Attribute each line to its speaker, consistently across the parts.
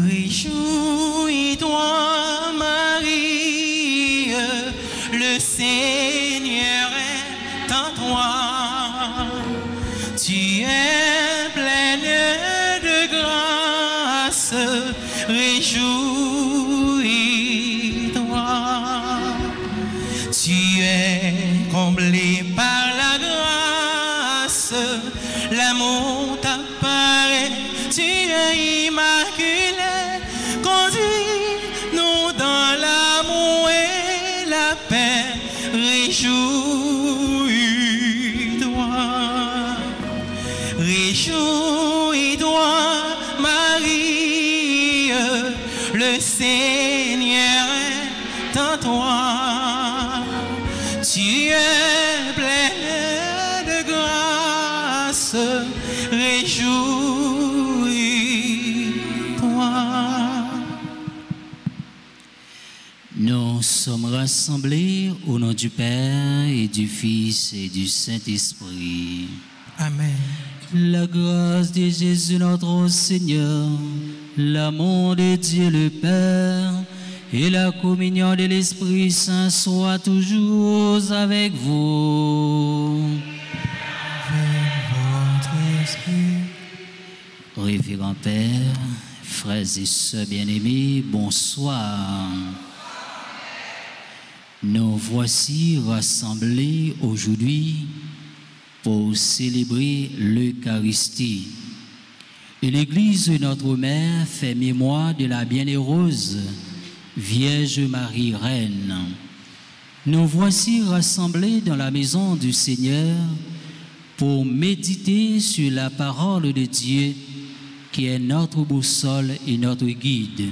Speaker 1: Réjouis-toi, Marie, le Seigneur est en toi. Tu es pleine de grâce, réjouis-toi. Tu es comblée par la grâce, l'amour t'apparaît, tu es immaculée. Conduis-nous dans l'amour et la paix, réjouis-toi. Réjouis-toi, Marie, le Seigneur est en toi. Tu es pleine de grâce, réjouis-toi.
Speaker 2: Nous sommes rassemblés au nom du Père et du Fils et du Saint-Esprit.
Speaker 1: Amen.
Speaker 2: La grâce de Jésus notre Seigneur, l'amour de Dieu le Père et la communion de l'Esprit Saint soient toujours avec vous.
Speaker 1: Avec votre esprit.
Speaker 2: Révérend Père, frères et sœurs bien-aimés, bonsoir. Nous voici rassemblés aujourd'hui pour célébrer l'Eucharistie. Et l'Église, notre Mère, fait mémoire de la bienheureuse Vierge Marie Reine. Nous voici rassemblés dans la maison du Seigneur pour méditer sur la parole de Dieu qui est notre boussole et notre guide.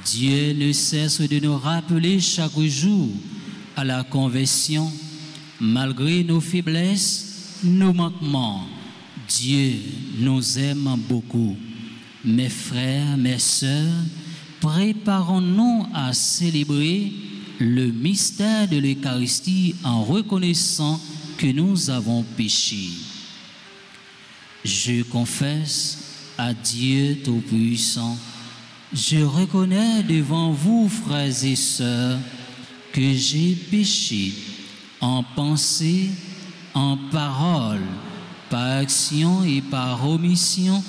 Speaker 2: Dieu ne cesse de nous rappeler chaque jour à la conversion, malgré nos faiblesses, nos manquements. Dieu nous aime beaucoup. Mes frères, mes sœurs, préparons-nous à célébrer le mystère de l'Eucharistie en reconnaissant que nous avons péché. Je confesse à Dieu Tout-Puissant, je reconnais devant vous, frères et sœurs, que j'ai péché en pensée, en parole, par action et par omission.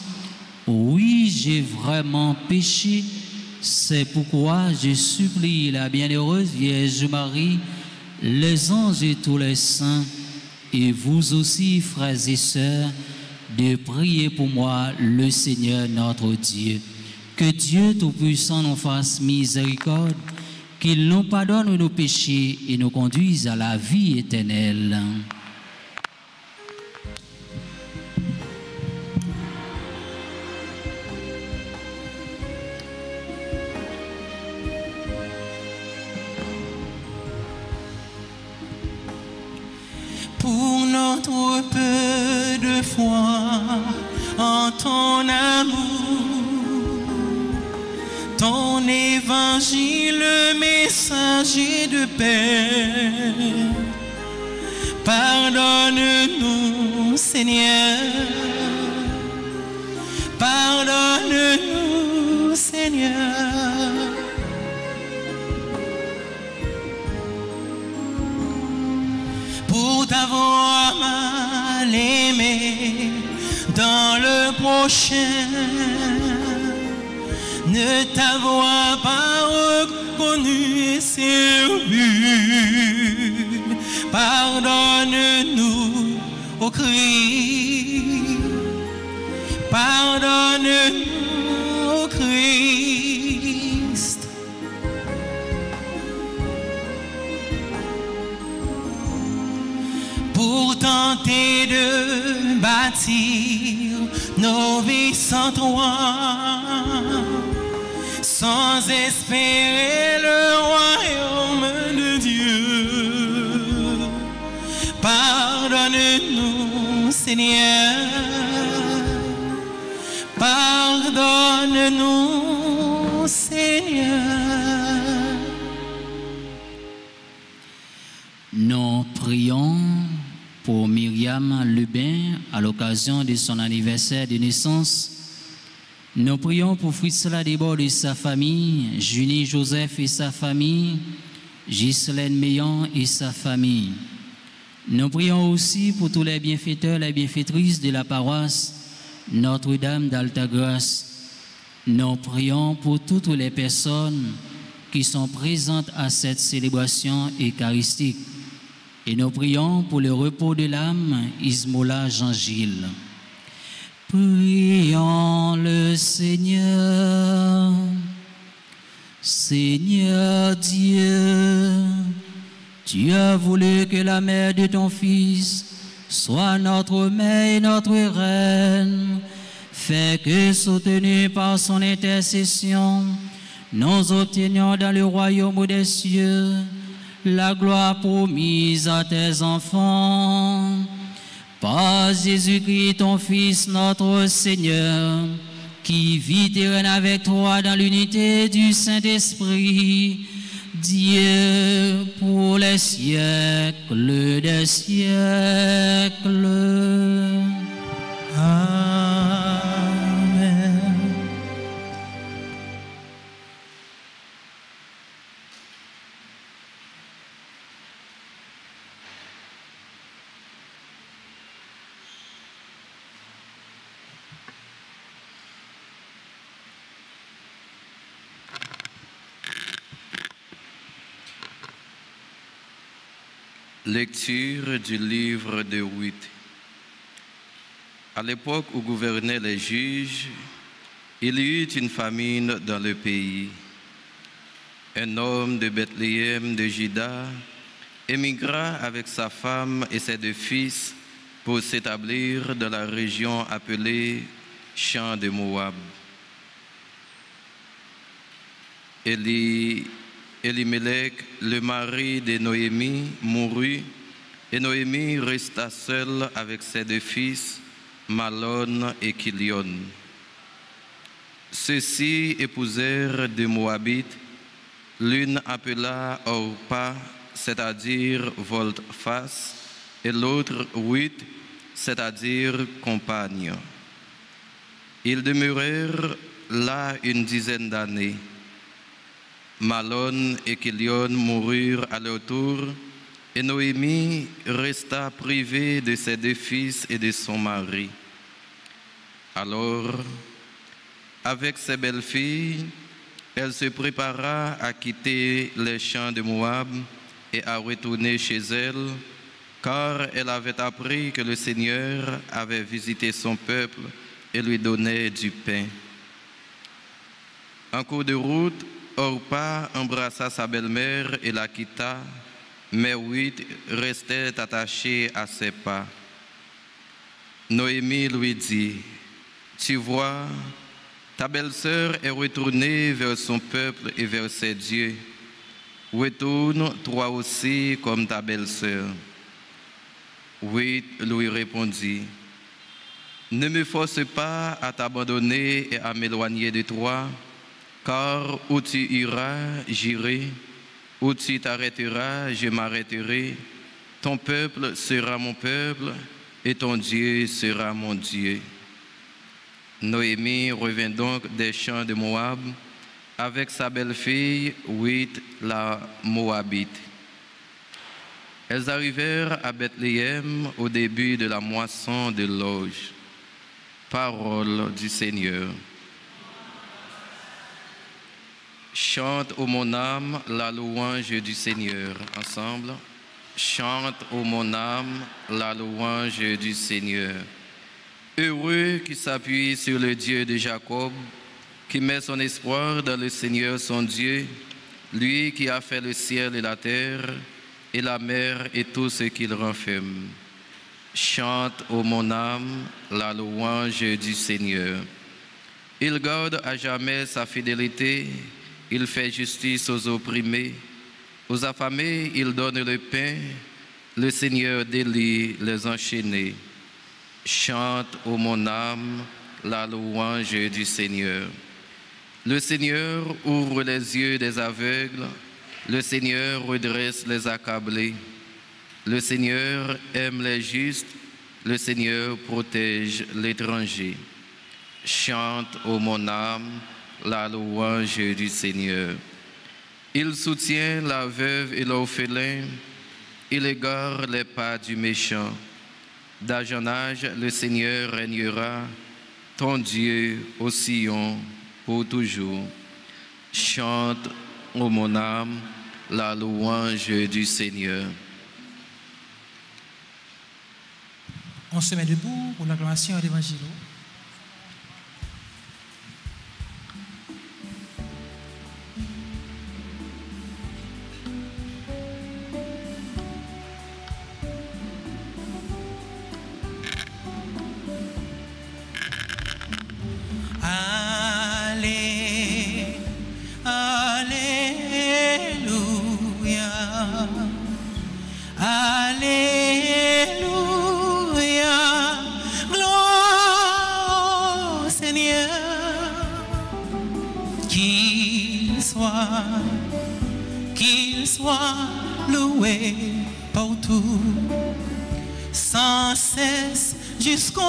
Speaker 2: Oui, j'ai vraiment péché. C'est pourquoi je supplie la bienheureuse Vierge Marie, les anges et tous les saints, et vous aussi, frères et sœurs, de prier pour moi, le Seigneur notre Dieu. Que Dieu Tout-Puissant nous fasse miséricorde, qu'il nous pardonne nos péchés et nous conduise à la vie éternelle.
Speaker 1: Pour notre peu de foi en ton amour, ton évangile, le messager de paix. Pardonne-nous, Seigneur. Pardonne-nous, Seigneur. Pour t'avoir mal aimé dans le prochain, ne t'avoir pas reconnu et servi. Pardonne-nous au Christ. Pardonne-nous au Christ. Pour tenter de bâtir nos vies sans toi, sans espérer le royaume de Dieu. Pardonne-nous, Seigneur. Pardonne-nous, Seigneur.
Speaker 2: Nous prions pour Myriam Lubin à l'occasion de son anniversaire de naissance. Nous prions pour Fritz Ladebord et sa famille, Julie Joseph et sa famille, Ghislaine Meillan et sa famille. Nous prions aussi pour tous les bienfaiteurs et les bienfaitrices de la paroisse Notre-Dame d'Altagrace. Nous prions pour toutes les personnes qui sont présentes à cette célébration eucharistique. Et nous prions pour le repos de l'âme Ismola Jean-Gilles. Prions le Seigneur. Seigneur Dieu, tu as voulu que la mère de ton Fils soit notre mère et notre reine. Fais que, soutenus par son intercession, nous obtenions dans le royaume des cieux la gloire promise à tes enfants. Par Jésus-Christ, ton Fils, notre Seigneur, qui vit et règne avec toi dans l'unité du Saint-Esprit, Dieu pour les siècles des siècles.
Speaker 1: Amen.
Speaker 3: Lecture du livre de Ruth. À l'époque où gouvernaient les juges, il y eut une famine dans le pays. Un homme de Bethléem de Juda émigra avec sa femme et ses 2 fils pour s'établir dans la région appelée Champ de Moab. Elimelech, le mari de Noémie, mourut, et Noémie resta seule avec ses 2 fils, Malon et Kilion. Ceux-ci épousèrent des Moabites, l'une appela Orpa, c'est-à-dire volte-face, et l'autre Ruth, c'est-à-dire compagne. Ils demeurèrent là une dizaine d'années. Malon et Kilion moururent à leur tour, et Noémie resta privée de ses 2 fils et de son mari. Alors, avec ses belles-filles, elle se prépara à quitter les champs de Moab et à retourner chez elle, car elle avait appris que le Seigneur avait visité son peuple et lui donnait du pain. En cours de route, Orpa embrassa sa belle-mère et la quitta, mais Ruth restait attachée à ses pas. Noémie lui dit, « Tu vois, ta belle-sœur est retournée vers son peuple et vers ses dieux. Retourne toi aussi comme ta belle-sœur. » Ruth lui répondit, « Ne me force pas à t'abandonner et à m'éloigner de toi, car où tu iras, j'irai, où tu t'arrêteras, je m'arrêterai. Ton peuple sera mon peuple, et ton Dieu sera mon Dieu. » Noémie revint donc des champs de Moab avec sa belle-fille, Ruth la Moabite. Elles arrivèrent à Bethléem au début de la moisson de l'orge. Parole du Seigneur. Chante, ô mon âme, la louange du Seigneur. Ensemble. Chante, ô mon âme, la louange du Seigneur. Heureux qui s'appuie sur le Dieu de Jacob, qui met son espoir dans le Seigneur son Dieu, lui qui a fait le ciel et la terre, et la mer et tout ce qu'il renferme. Chante, ô mon âme, la louange du Seigneur. Il garde à jamais sa fidélité, il fait justice aux opprimés, aux affamés il donne le pain, le Seigneur délie les enchaînés. Chante, ô mon âme, la louange du Seigneur. Le Seigneur ouvre les yeux des aveugles, le Seigneur redresse les accablés. Le Seigneur aime les justes, le Seigneur protège l'étranger. Chante, ô mon âme, la louange du Seigneur. Il soutient la veuve et l'orphelin, il égare les pas du méchant. D'âge en âge, le Seigneur régnera, ton Dieu au Sion pour toujours. Chante, ô mon âme, la louange du Seigneur.
Speaker 1: On se met debout pour l'acclamation de l'Évangile. Qu'il soit loué partout, sans cesse jusqu'au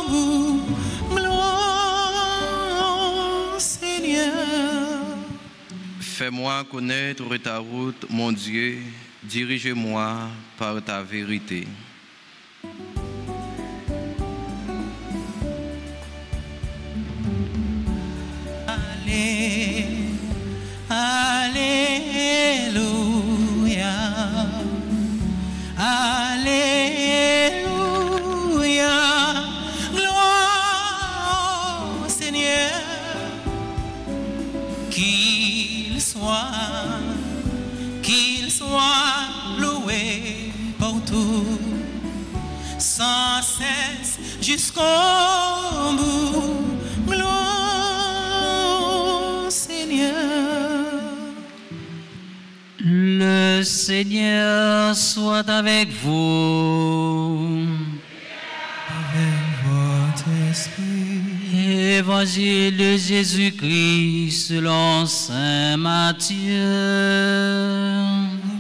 Speaker 1: bout. Gloire, Seigneur.
Speaker 3: Fais-moi connaître ta route, mon Dieu, dirige-moi par ta vérité.
Speaker 1: Alléluia, Alléluia, gloire au Seigneur, qu'il soit loué partout, sans cesse jusqu'au bout, gloire au Seigneur.
Speaker 2: Le Seigneur soit avec vous.
Speaker 1: Avec votre esprit.
Speaker 2: Évangile de Jésus-Christ selon saint Matthieu.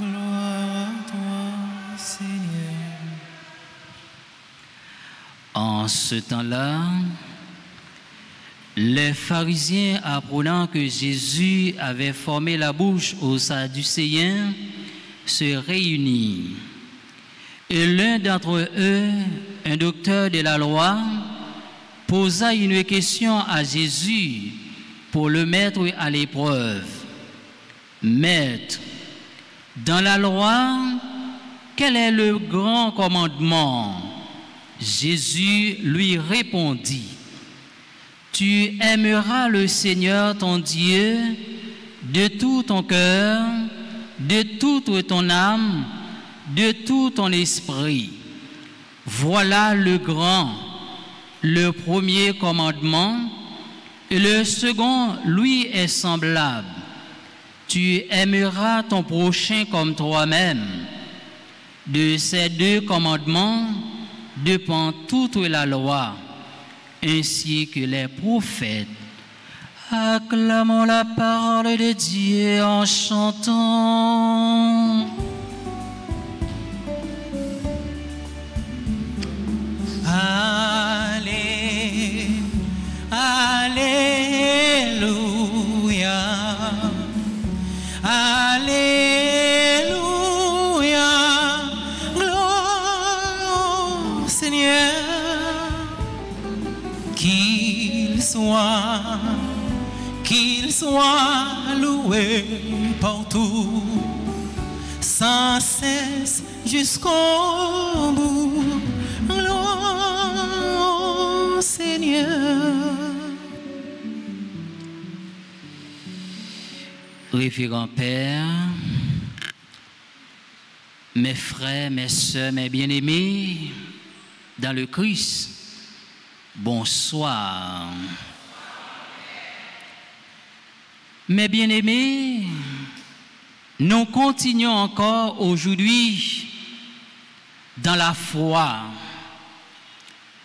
Speaker 1: Gloire à toi, Seigneur.
Speaker 2: En ce temps-là, les pharisiens, apprenant que Jésus avait formé la bouche aux Sadducéens, se réunirent. Et l'un d'entre eux, un docteur de la loi, posa une question à Jésus pour le mettre à l'épreuve. Maître, dans la loi, quel est le grand commandement? Jésus lui répondit: tu aimeras le Seigneur ton Dieu de tout ton cœur, de toute ton âme, de tout ton esprit. Voilà le grand, le premier commandement, et le second lui est semblable. Tu aimeras ton prochain comme toi-même. De ces deux commandements dépend toute la loi, ainsi que les prophètes. Acclamons la parole de Dieu en chantant.
Speaker 1: Allez, Alléluia, Alléluia, gloire au Seigneur. Qu'il soit loué partout, sans cesse jusqu'au bout. Gloire au Seigneur.
Speaker 2: Révérend Père, mes frères, mes sœurs, mes bien-aimés, dans le Christ, bonsoir. Mes bien-aimés, nous continuons encore aujourd'hui dans la foi,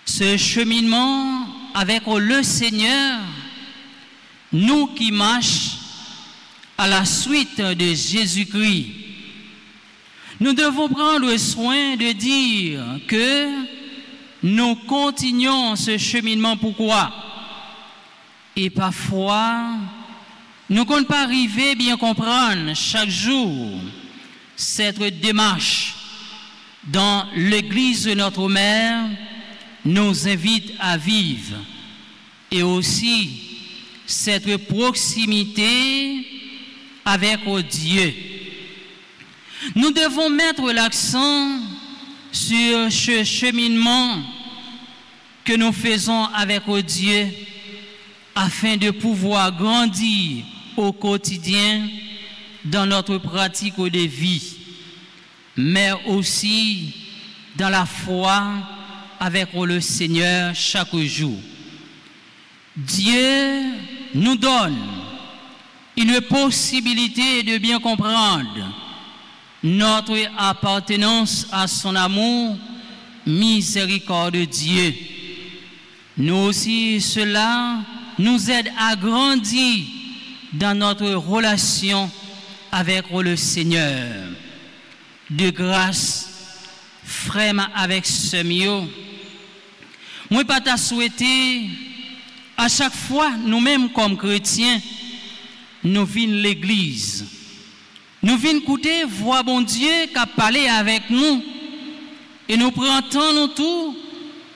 Speaker 2: ce cheminement avec le Seigneur, nous qui marchons à la suite de Jésus-Christ. Nous devons prendre soin de dire que nous continuons ce cheminement. Pourquoi? Et parfois, nous ne comptons pas arriver bien comprendre chaque jour cette démarche dans l'église de notre mère nous invite à vivre et aussi cette proximité avec Dieu. Nous devons mettre l'accent sur ce cheminement que nous faisons avec Dieu afin de pouvoir grandir au quotidien dans notre pratique de vie, mais aussi dans la foi avec le Seigneur chaque jour. Dieu nous donne une possibilité de bien comprendre notre appartenance à son amour, miséricorde de Dieu. Nous aussi, cela nous aide à grandir dans notre relation avec le Seigneur. De grâce, frère avec ce mieux, moi pas t'a souhaité à chaque fois nous-mêmes comme chrétiens, nous venons l'église. Nous venons écouter voix bon Dieu qui a parlé avec nous et nous prenons temps nous tout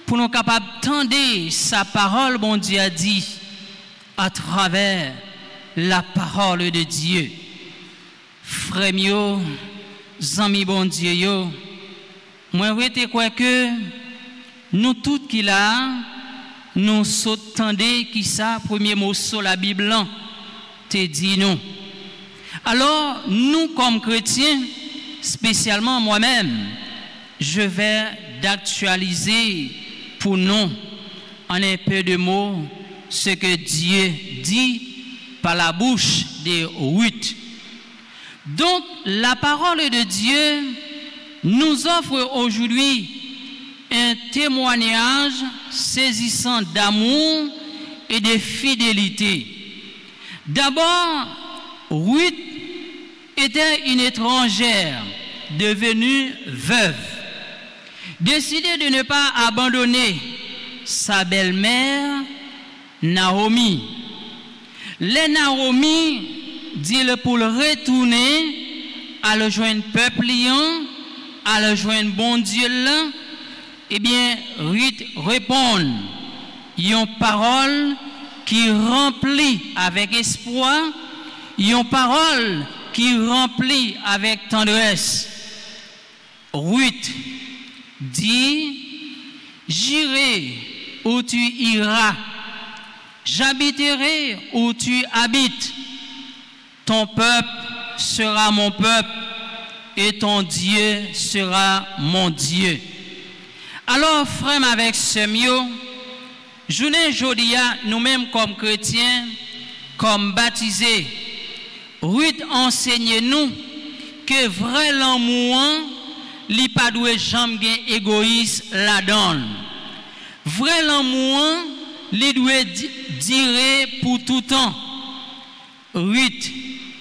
Speaker 2: pour nous capables d'entendre sa parole bon Dieu a dit à travers la parole de Dieu. Frère mio, amis bon Dieu yo, moi je crois que nous tous qui là nous s'entendez qui ça premier mot sur la Bible là te dit nous. Alors nous comme chrétiens, spécialement moi-même, je vais d'actualiser pour nous en un peu de mots ce que Dieu dit par la bouche des Ruth. Donc la parole de Dieu nous offre aujourd'hui un témoignage saisissant d'amour et de fidélité. D'abord, Ruth était une étrangère devenue veuve, décidée de ne pas abandonner sa belle-mère Naomi. Les Naomi dit pour le retourner à le joindre peuple liant, à le joindre bon Dieu là. Eh bien, Ruth répond, une parole qui remplit avec espoir, une parole qui remplit avec tendresse. Ruth dit, j'irai où tu iras, j'habiterai où tu habites, ton peuple sera mon peuple et ton Dieu sera mon Dieu. Alors, frère, avec ce mieux, journée jodia, nous-mêmes comme chrétiens, comme baptisés, Ruth enseigne-nous que vrai l'amour, li pas doué jamais égoïste la donne. Vrai l'amour, li doit dire pour tout temps. Ruth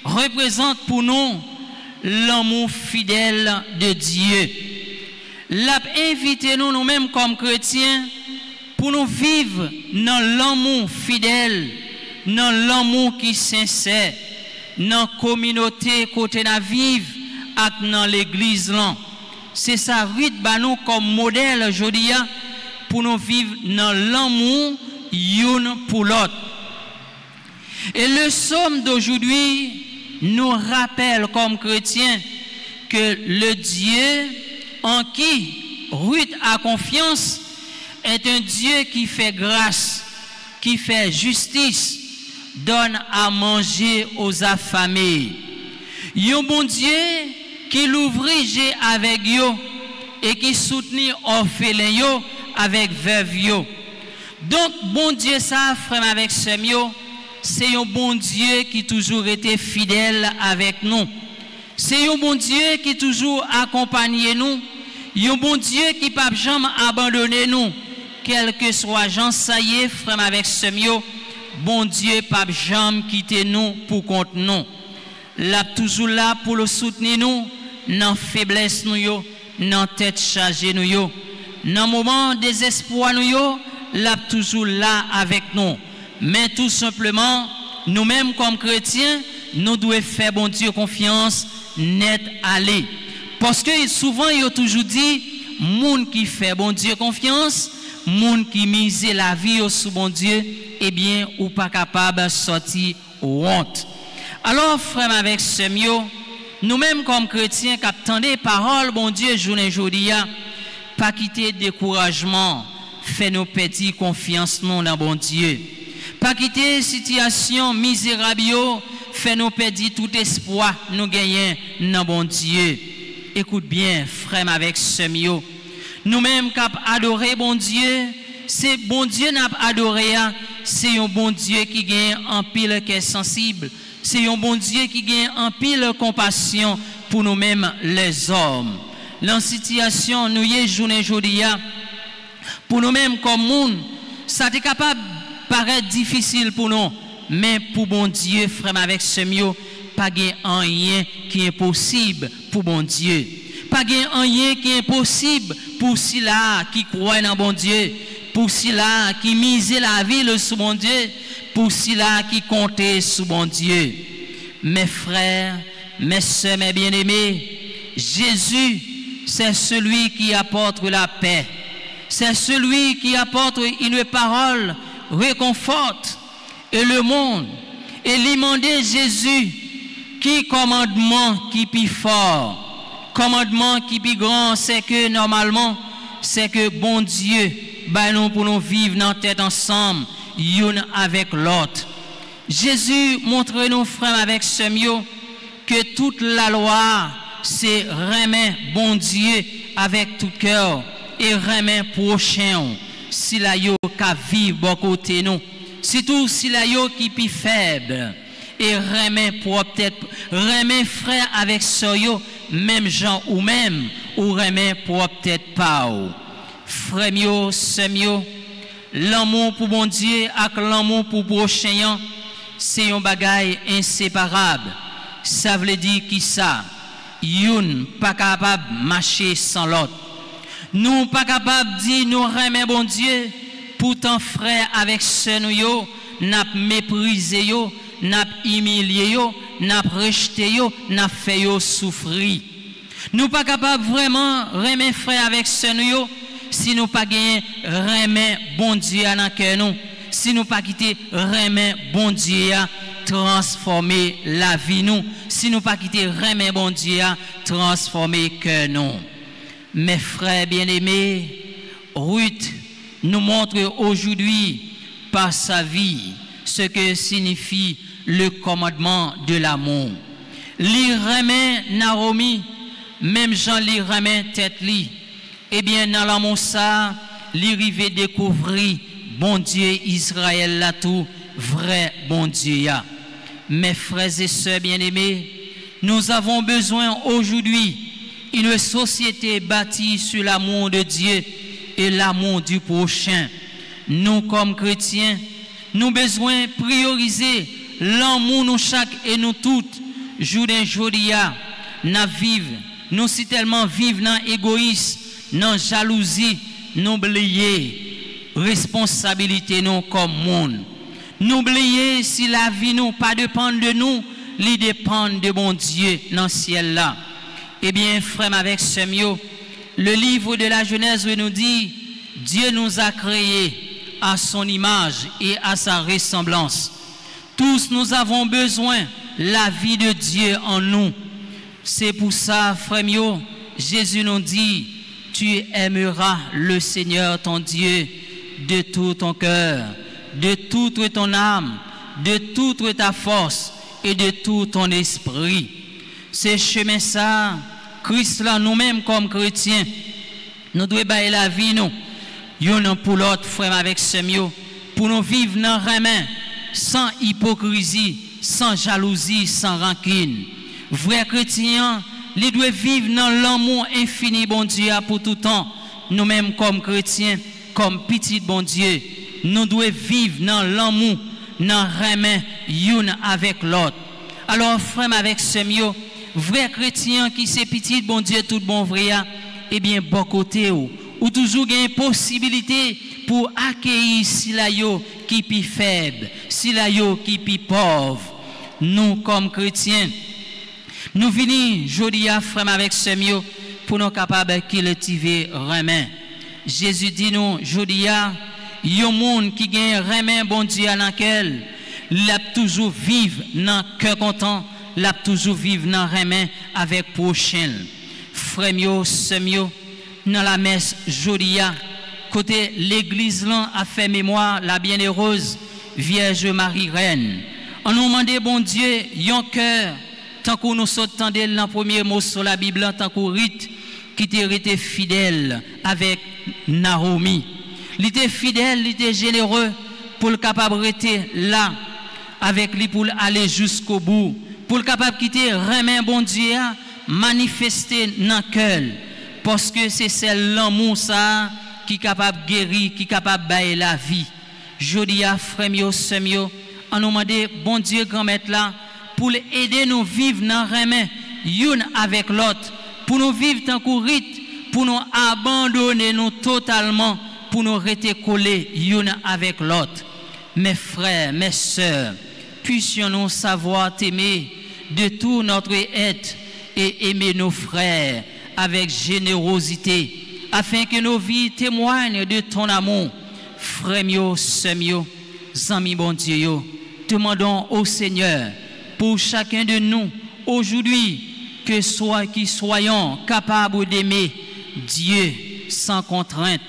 Speaker 2: représente pour nous l'amour fidèle de Dieu. L'a invité nous-mêmes comme chrétiens pour nous vivre dans l'amour fidèle, dans l'amour qui est sincère, dans la communauté côté la vivre et dans l'église là. C'est ça Ruth ba nous comme modèle aujourd'hui pour nous vivre dans l'amour l'un pour l'autre. Et le psaume d'aujourd'hui nous rappelle comme chrétiens que le Dieu en qui Ruth a confiance est un Dieu qui fait grâce, qui fait justice, donne à manger aux affamés. Un bon Dieu qui l'ouvre avec eux et qui soutient orphelins avec veuve. Donc bon Dieu ça frère avec ce mieux, c'est un bon Dieu qui toujours été fidèle avec nous. C'est un bon Dieu qui toujours accompagne nous. Un bon Dieu qui ne peut jamais abandonner nous. Quel que soit Jean, ça y est, frère, avec ce mieux, bon Dieu ne peut jamais quitter nous pour contre nous. Il est toujours là pour le soutenir nous, dans la faiblesse nous, dans la tête chargée nous. Dans le moment désespoir, nous, là toujours là avec nous. Mais tout simplement, nous-mêmes comme chrétiens, nous devons faire bon Dieu confiance, net aller. Parce que souvent, il y a toujours dit, monde qui fait bon Dieu confiance, monde qui mise la vie sur bon Dieu, eh bien, ou pas capable de sortir honte. Alors, frère, avec ce mieux, nous-mêmes comme chrétiens, qui attendons parole, bon Dieu, journée aujourd'hui, pas quitter découragement, fait nos petits confiance non dans bon Dieu. Pas quitter situation misérable, fait nous perdre tout espoir, nous gagner dans bon Dieu. Écoute bien, frère, avec ce mieux. Nous-mêmes qui adoré bon Dieu, c'est bon Dieu n'a adoré, c'est un bon Dieu qui gagne en pile qui est sensible. C'est un bon Dieu qui gagne en pile compassion pour nous-mêmes les hommes. Dans la situation, nous y est journée aujourd'hui, pour nous-mêmes comme monde, ça est capable de paraître difficile pour nous, mais pour bon Dieu, frère, avec ce mieux, pas rien qui est possible pour bon Dieu. Pas rien qui est possible pour ceux-là qui croient dans bon Dieu, pour ceux-là qui misent la vie sur bon Dieu, pour ceux-là qui comptent sur bon Dieu. Mes frères, mes sœurs, mes bien-aimés, Jésus, c'est celui qui apporte la paix. C'est celui qui apporte une parole réconforte et le monde. Et demander Jésus, qui commandement qui plus fort, commandement qui plus grand, c'est que normalement, c'est que bon Dieu, ben nous pour nous vivre dans tête ensemble, l'un avec l'autre. Jésus montre nos frères avec ce mieux que toute la loi, c'est remettre bon Dieu avec tout cœur et remettre prochain. Si la yo ka vivre bon côté nous, surtout si la yo qui plus faible et remettre pour peut-être remettre frère avec ce yo, même gens ou même ou remettre pour peut-être pas. Frère mieux, c'est mieux. L'amour pour bon Dieu avec l'amour pour prochain, c'est un bagage inséparable. Ça veut dire qui ça? Youn pas capable de marcher sans l'autre. Nous pas capable de dire nous remet bon Dieu, pourtant frère avec ce nous n'a méprisé yo, n'a humilié yo, n'a rejeté yo, n'a fait yo souffrir. Nous pas capable vraiment remettre frère avec ce nous si nous pas gagner remet bon Dieu dans cœur nous, si nous pas quitter remet bon Dieu transformer la vie nous, si nous pas quitter remet bon Dieu transformer cœur nous. Mes frères bien-aimés, Ruth nous montre aujourd'hui par sa vie ce que signifie le commandement de l'amour. Li remet Naomi, même Jean li remet tête li. Eh bien, dans l'amour ça, li rive découvrir bon Dieu Israël là tout, vrai bon Dieu ya. Mes frères et sœurs bien-aimés, nous avons besoin aujourd'hui une société bâtie sur l'amour de Dieu et l'amour du prochain. Nous, comme chrétiens, nous avons besoin de prioriser l'amour nous chaque et nous toutes. Jour d'un jour, nous si tellement vivre dans l'égoïsme, dans la jalousie, nous oublier responsabilité nous comme monde. Nous oublier si la vie nous pas dépend de nous, elle dépend de bon Dieu dans le ciel là. Eh bien, frère, avec ce mieux, le livre de la Genèse nous dit, Dieu nous a créés à son image et à sa ressemblance. Tous nous avons besoin de la vie de Dieu en nous. C'est pour ça, frère mieux, Jésus nous dit, tu aimeras le Seigneur ton Dieu de tout ton cœur, de toute ton âme, de toute ta force et de tout ton esprit. C'est chemin ça, Christ là, nous-mêmes comme chrétiens, nous devons bailler la vie nous, y'en pour l'autre frère avec ce mieux, pour nous vivre dans le remin, sans hypocrisie, sans jalousie, sans rancune. Vrai chrétien, il doit vivre dans l'amour infini bon Dieu pour tout temps. Nous-mêmes comme chrétiens, comme petit bon Dieu, nous devons vivre dans l'amour, dans le remin, y'en avec l'autre. Alors frère avec ce mieux, vrai chrétien qui c'est petit bon Dieu tout bon vrai, eh bien bon côté ou ou toujours une possibilité pour accueillir si la yo qui pi faible, si la yo qui pi pauvre. Nous comme chrétiens, nous venons jodi à frère avec ce mieux pour nous capables cultiver remen. Jésus dit nous jodi à yon monde qui gagne remen bon Dieu dans lequel l'a toujours vivre dans cœur content, l'a toujours vivre dans remen avec prochain. Frère mieux, ce mieux dans la messe jodi à côté l'église là a fait mémoire la bienheureuse Vierge Marie Reine. On nous demande bon Dieu yon cœur tant que nous sautons dans le premier mot sur la Bible tant que Rite qui était fidèle avec Naomi. Il était fidèle, il était généreux pour le capable rester là avec lui pour aller jusqu'au bout, pour le capable quitter remen bon Dieu manifester dans le cœur parce que c'est celle l'amour ça qui est capable de guérir, qui est capable de bailler la vie. Jodi a frère mio, sœur mio, on nous demande bon Dieu grand maître là pour aider nous vivre dans remen une avec l'autre, pour nous vivre tant que Rite, pour nous abandonner nous totalement, pour nous rester collés une avec l'autre. Mes frères, mes sœurs, puissions-nous savoir t'aimer de tout notre être et aimer nos frères avec générosité, afin que nos vies témoignent de ton amour. Frères mio, sœurs mio, amis bon Dieu yo, demandons au Seigneur pour chacun de nous aujourd'hui que soyons capables d'aimer Dieu sans contrainte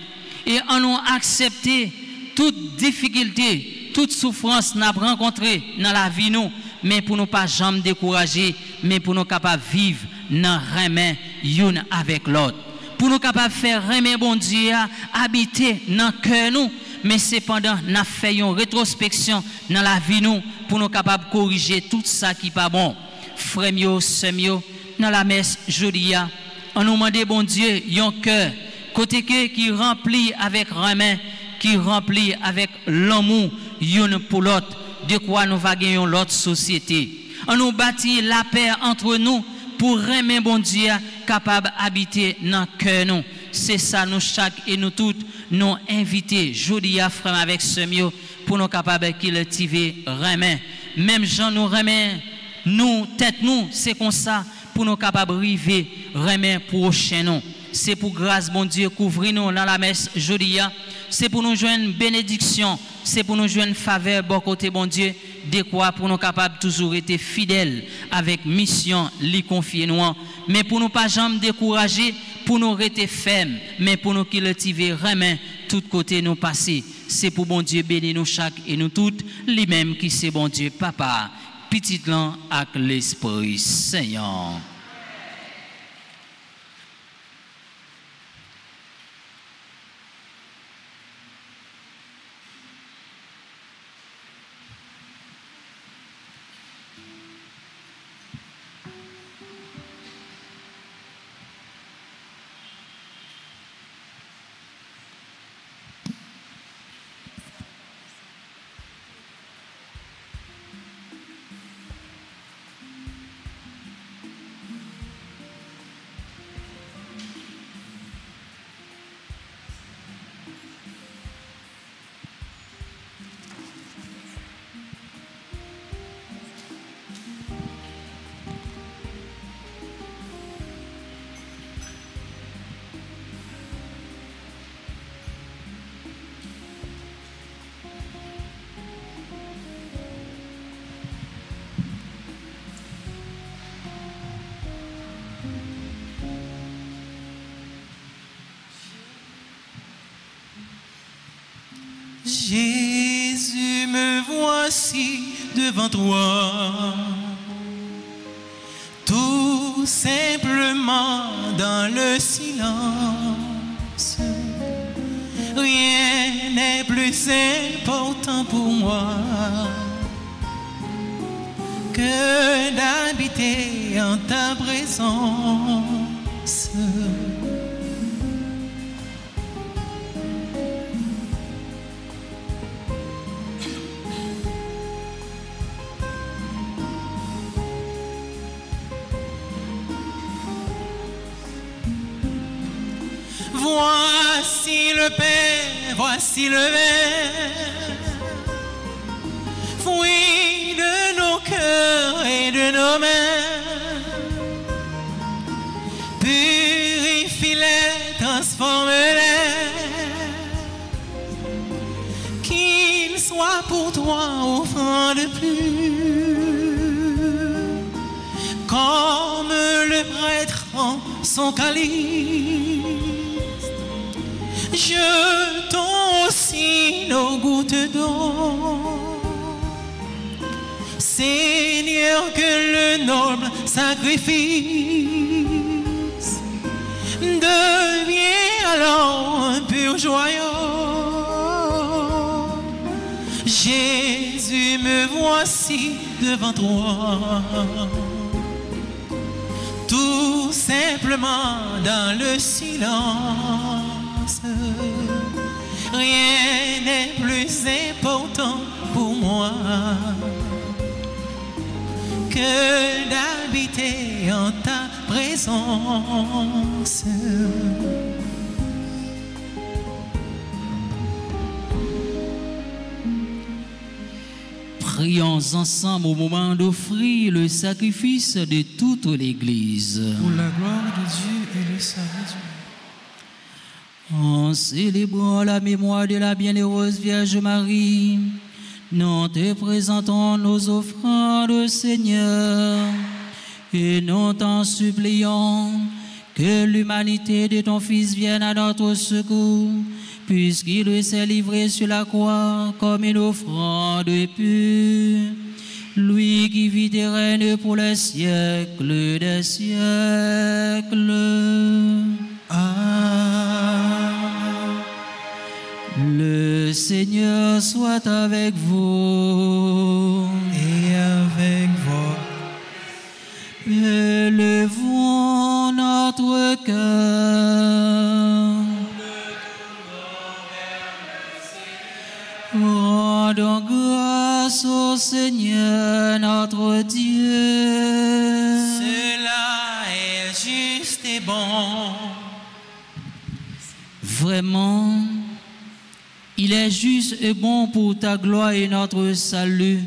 Speaker 2: et en nous accepter toute difficulté, toute souffrance n'a rencontré dans la vie nous, mais pour nous pas jamais décourager, mais pour nous capables de vivre dans remen une avec l'autre, pour nous capables de faire remen bon Dieu habiter dans cœur nous, mais cependant n'a fait une rétrospection dans la vie nous pour nous capables de corriger tout ça qui pas bon. Frère mio, sœur mio, dans la messe jodi a, on nous demande bon Dieu un cœur côté que qui rempli avec remen, qui rempli avec l'amour une pour l'autre, de quoi nous va gagner l'autre société. On nous bâtit la paix entre nous pour remen bon Dieu capable d'habiter dans cœur nous. C'est ça nous chaque et nous toutes nous inviter jodi à frère avec ce mieux pour nous capables de cultiver remen. Même gens nous remen nous tête nous c'est comme ça pour nous capables river remen prochain nous. C'est pour grâce bon Dieu couvrir nous dans la messe jodi a. C'est pour nous joindre bénédiction, c'est pour nous joindre faveur bon côté bon Dieu, de quoi pour nous capables toujours être fidèles avec mission li confier nous, mais pour nous pas jamais décourager, pour nous rester fermes, mais pour nous cultiver remen tout côté nous passer. C'est pour bon Dieu bénir nous chaque et nous toutes, lui-même qui c'est bon Dieu papa, petit lan avec l'Esprit Saint.
Speaker 1: Jésus, me voici devant toi, tout simplement dans le silence. Rien n'est plus important pour moi que d'habiter en ta présence. Voici le Père, voici le Verbe, fruit de nos cœurs et de nos mains. Purifie-les, transforme-les, qu'ils soient pour toi offrande pure, comme le prêtre en son calice. Jetons aussi nos gouttes d'eau, Seigneur, que le noble sacrifice devient alors un pur joyau. Jésus, me voici devant toi, tout simplement dans le silence. Rien n'est plus important pour moi que d'habiter en ta présence.
Speaker 2: Prions ensemble au moment d'offrir le sacrifice de toute l'Église.
Speaker 1: Pour la gloire de Dieu et le salut du monde.
Speaker 2: En célébrant la mémoire de la bienheureuse Vierge Marie, nous te présentons nos offrandes, Seigneur, et nous t'en supplions que l'humanité de ton Fils vienne à notre secours, puisqu'il s'est livré sur la croix comme une offrande pure. Lui qui vit et règne pour les siècles des siècles.
Speaker 1: Amen.
Speaker 2: Le Seigneur soit avec vous.
Speaker 1: Et avec vous.
Speaker 2: Élevons notre cœur. Rendons grâce au Seigneur notre Dieu.
Speaker 1: Cela est juste et bon.
Speaker 2: Vraiment, il est juste et bon pour ta gloire et notre salut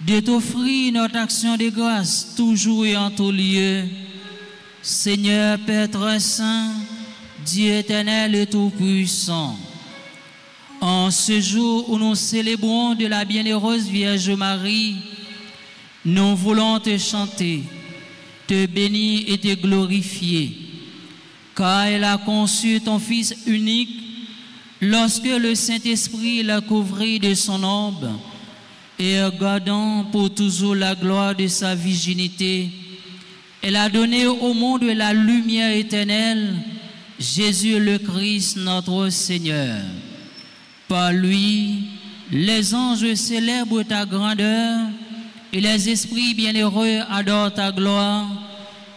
Speaker 2: de t'offrir notre action de grâce toujours et en tout lieu. Seigneur Père très saint, Dieu éternel et tout-puissant, en ce jour où nous célébrons de la bienheureuse Vierge Marie, nous voulons te chanter, te bénir et te glorifier, car elle a conçu ton Fils unique lorsque le Saint-Esprit l'a couvert de son ombre, et gardant pour toujours la gloire de sa virginité, elle a donné au monde la lumière éternelle, Jésus le Christ notre Seigneur. Par lui, les anges célèbrent ta grandeur et les esprits bienheureux adorent ta gloire.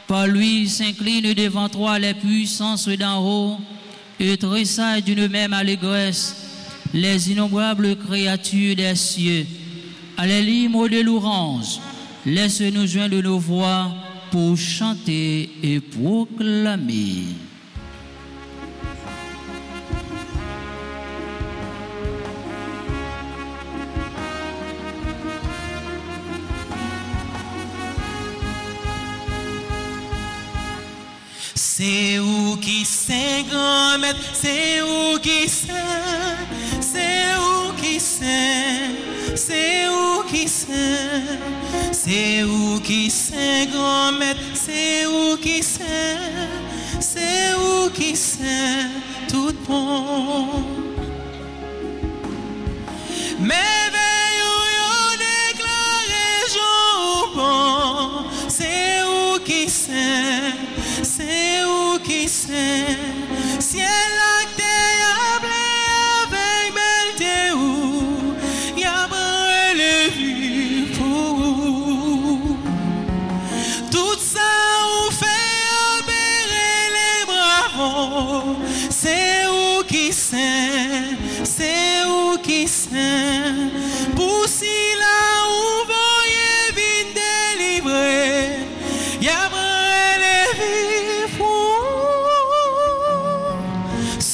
Speaker 2: Par lui s'inclinent devant toi les puissances d'en haut et tressaillent d'une même allégresse les innombrables créatures des cieux. À les l'hymne de l'orange, laisse-nous joindre nos voix pour chanter et proclamer.
Speaker 1: C'est où qui sait, grand maître, c'est où qui sait, c'est où qui sait, c'est où qui sait, c'est où qui sait, grand maître, c'est où qui sait, c'est où qui sait, tout bon. Merveille où déclaré jour bon, c'est où qui sait. C'est où qui sait, ciel la terre avec belleté où y a le vu pour tout ça où fait opérer les bravos. C'est où qui sait, c'est où qui sait, pour si là où voyez vite délivré, y a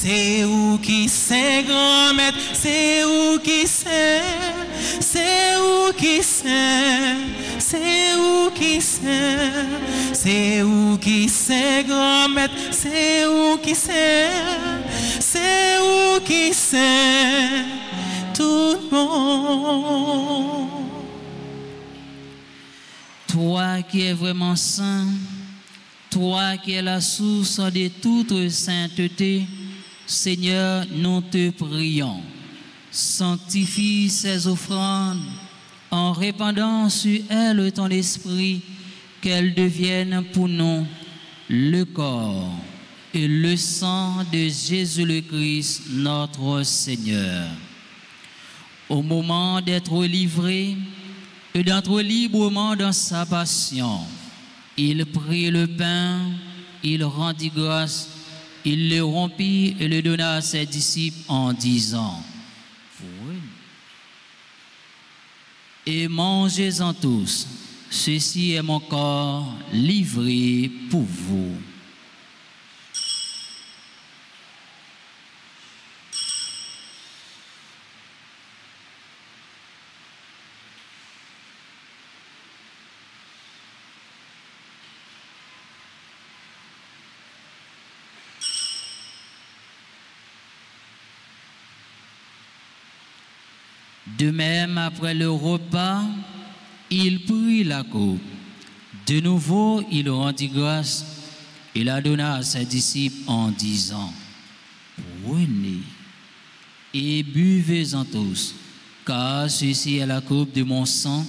Speaker 1: c'est où qui c'est grand maître, c'est où qui c'est où qui c'est où qui c'est où qui c'est grand maître, c'est où qui c'est où qui c'est tout le monde.
Speaker 2: Toi qui es vraiment saint, toi qui es la source de toute sainteté, Seigneur, nous te prions. Sanctifie ces offrandes en répandant sur elles ton esprit, qu'elles deviennent pour nous le corps et le sang de Jésus le Christ, notre Seigneur. Au moment d'être livré et d'entrer librement dans sa passion, il prit le pain, il rendit grâce, il le rompit et le donna à ses disciples en disant: et mangez-en tous, ceci est mon corps livré pour vous. De même, après le repas, il prit la coupe. De nouveau, il rendit grâce et la donna à ses disciples en disant: prenez et buvez-en tous, car ceci est la coupe de mon sang,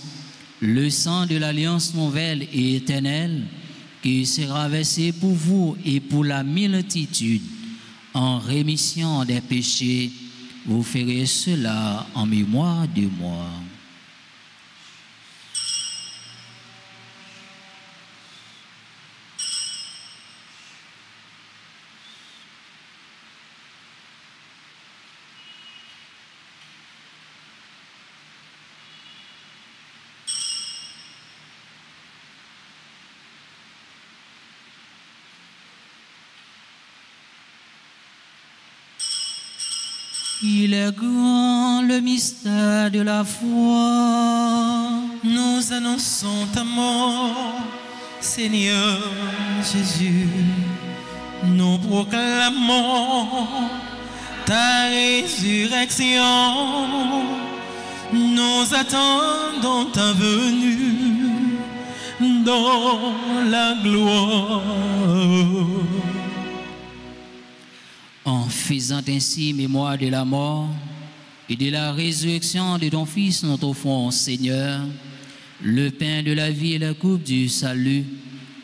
Speaker 2: le sang de l'alliance nouvelle et éternelle, qui sera versé pour vous et pour la multitude en rémission des péchés. Vous ferez cela en mémoire de moi. Il est grand le mystère de la foi.
Speaker 1: Nous annonçons ta mort, Seigneur Jésus. Nous proclamons ta résurrection. Nous attendons ta venue dans la gloire.
Speaker 2: En faisant ainsi mémoire de la mort et de la résurrection de ton Fils, notre enfant Seigneur, le pain de la vie et la coupe du salut,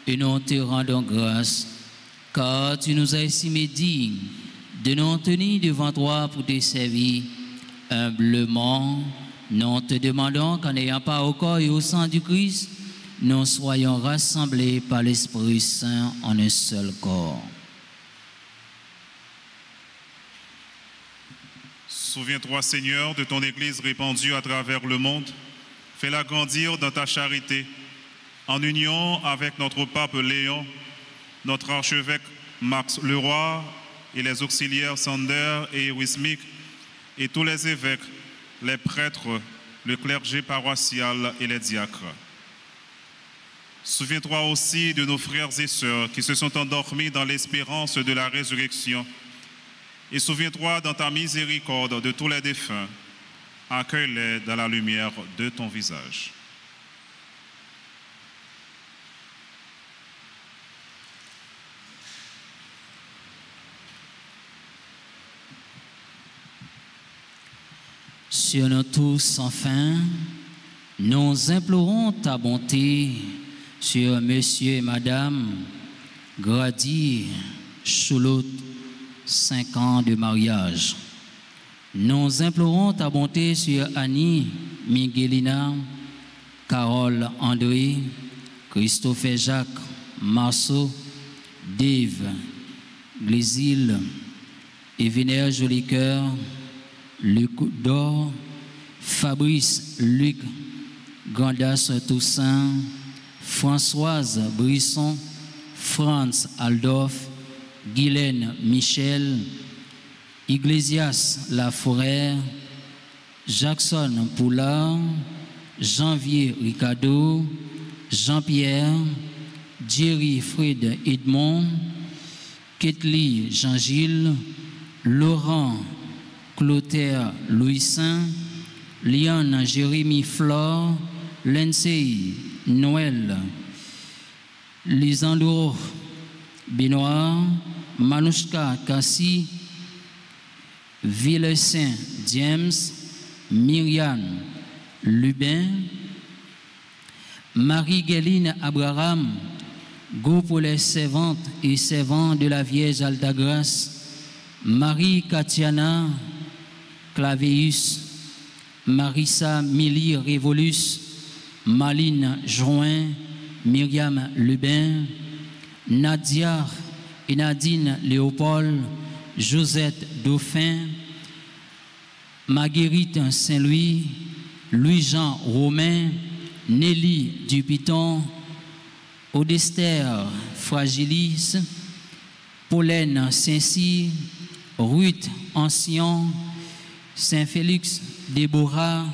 Speaker 2: et nous te rendons grâce, car tu nous as estimés dignes de nous tenir devant toi pour te servir humblement. Nous te demandons qu'en n'ayant pas au corps et au sang du Christ, nous soyons rassemblés par l'Esprit Saint en un seul corps.
Speaker 4: Souviens-toi, Seigneur, de ton Église répandue à travers le monde. Fais-la grandir dans ta charité, en union avec notre pape Léon, notre archevêque Max Leroy et les auxiliaires Sander et Wismik, et tous les évêques, les prêtres, le clergé paroissial et les diacres. Souviens-toi aussi de nos frères et sœurs qui se sont endormis dans l'espérance de la résurrection. Et souviens-toi dans ta miséricorde de tous les défunts. Accueille-les dans la lumière de ton visage.
Speaker 2: Sur nous tous, enfin, nous implorons ta bonté sur Monsieur et Madame Grady Choulot, 5 ans de mariage. Nous implorons ta bonté sur Annie, Miguelina, Carole André, Christophe Jacques, Marceau, Dave, Glésil, Eviner Jolicoeur, Luc Dor, Fabrice Luc, Grandas Toussaint, Françoise Brisson, Franz Aldorf, Guylaine Michel, Iglesias Laforêt, Jackson Poulard, Janvier Ricardo, Jean-Pierre, Jerry Fred Edmond, Ketli Jean-Gilles, Laurent Clotaire Louis-Saint, Liane Jérémy Flore, Lindsay Noël, Lisandro Benoît, Manouchka Kassi, Villesaint James, Myriam Lubin, Marie-Guéline Abraham, Go pour les servantes et servants de la Vierge Altagrace, Marie-Katiana Claveus, Marissa Milly Révolus, Maline Join, Myriam Lubin, Nadia et Nadine Léopold, Josette Dauphin, Marguerite Saint-Louis, Louis-Jean Romain, Nelly Dupiton, Odester Fragilis, Pauline Saint-Cyr, Ruth Ancien, Saint-Félix Déborah,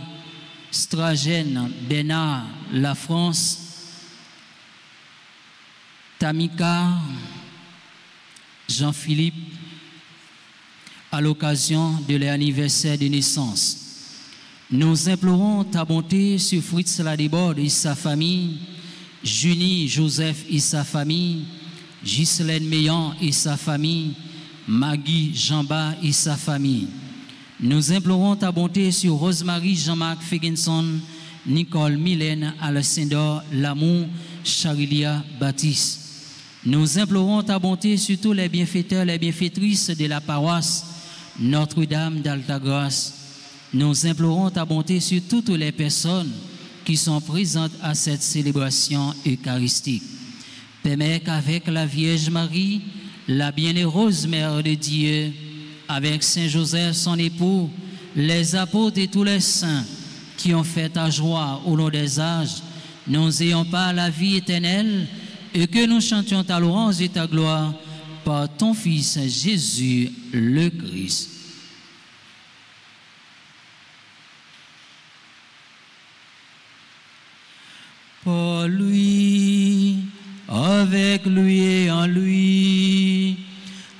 Speaker 2: Stragène Bernard La France, Tamika Jean-Philippe, à l'occasion de l'anniversaire de naissance. Nous implorons ta bonté sur Fritz Ladebord et sa famille, Junie Joseph et sa famille, Ghislaine Meillan et sa famille, Maggie Jamba et sa famille. Nous implorons ta bonté sur Rosemary Jean-Marc Fegenson, Nicole Mylène Alcindor Lamour, Charilia Baptiste. Nous implorons ta bonté sur tous les bienfaiteurs, les bienfaitrices de la paroisse Notre-Dame d'Altagrace. Nous implorons ta bonté sur toutes les personnes qui sont présentes à cette célébration eucharistique. Permets qu'avec la Vierge Marie, la bienheureuse Mère de Dieu, avec Saint Joseph son époux, les apôtres et tous les saints qui ont fait ta joie au long des âges, nous ayons pas la vie éternelle et que nous chantions ta louange et ta gloire par ton Fils Jésus le Christ. Par lui, avec lui et en lui,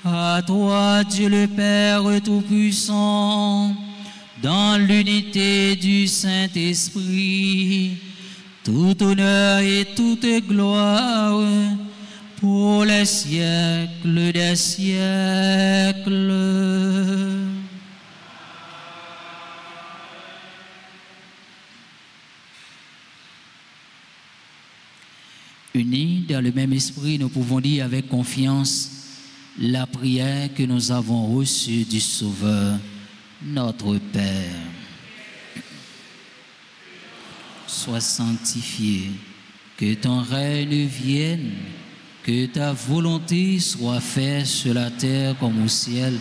Speaker 2: à toi Dieu le Père Tout-Puissant, dans l'unité du Saint-Esprit, tout honneur et toute gloire pour les siècles des siècles. Unis dans le même esprit, nous pouvons dire avec confiance la prière que nous avons reçue du Sauveur, notre Père. Sois sanctifié, que ton règne vienne, que ta volonté soit faite sur la terre comme au ciel.